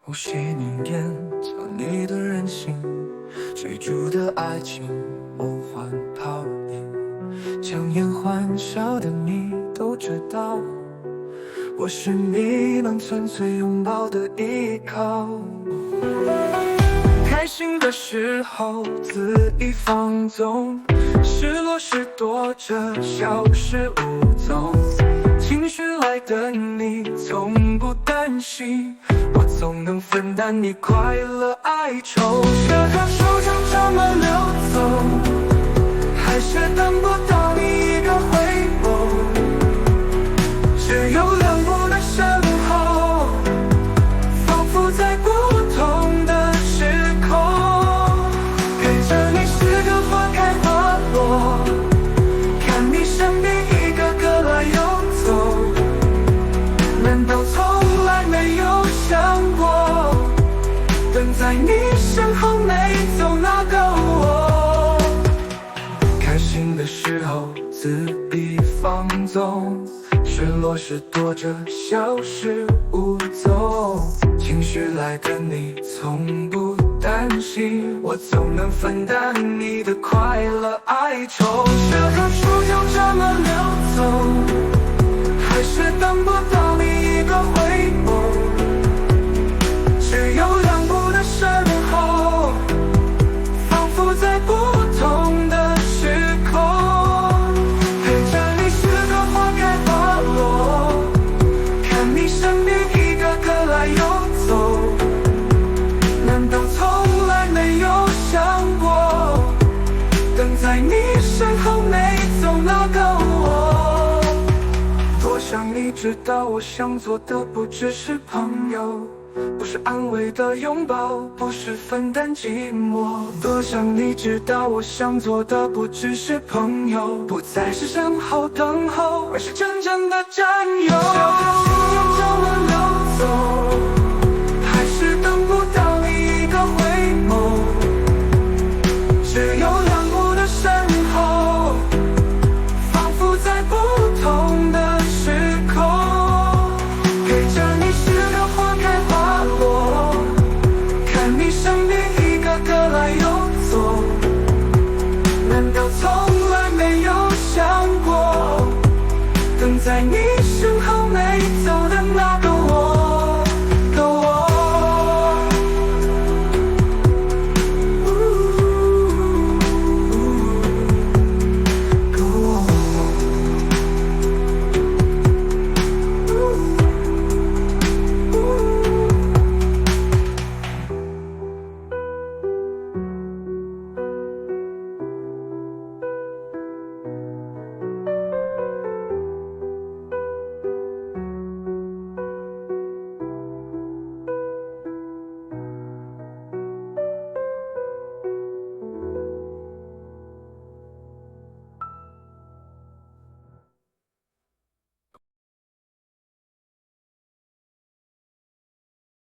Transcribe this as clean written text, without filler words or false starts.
呼吸凝练着你的任性，追逐的爱情梦幻泡影，强颜欢笑的你都知道，我是你能纯粹拥抱的依靠。开心的时候恣意放纵，失落时躲着消失无踪，情绪来的你从不担心，我总能分担你快乐哀愁。这个手就这么溜走，还是等不到你一个回眸，只有两步的身后，仿佛在不同的时空，陪着你是个花开花落，看你身边一个个来又走，难道从来没有想过，等在你身后没走那个我？开心的时候恣意放纵，失落时躲着消失无踪，情绪来的你从不担心，我总能分担你的快乐哀愁。这棵树就这么溜走，还是等不到你一个回眸，只有两步的身后，仿佛在不同的时空，陪着你是个花开花落，看你身边一个个来又走，难道从来没有想过，等在你身后没走那个我？多想你知道，我想做的不只是朋友，不是安慰的拥抱，不是分担寂寞。多想你知道，我想做的不只是朋友，不再是身后等候，而是真正的战友。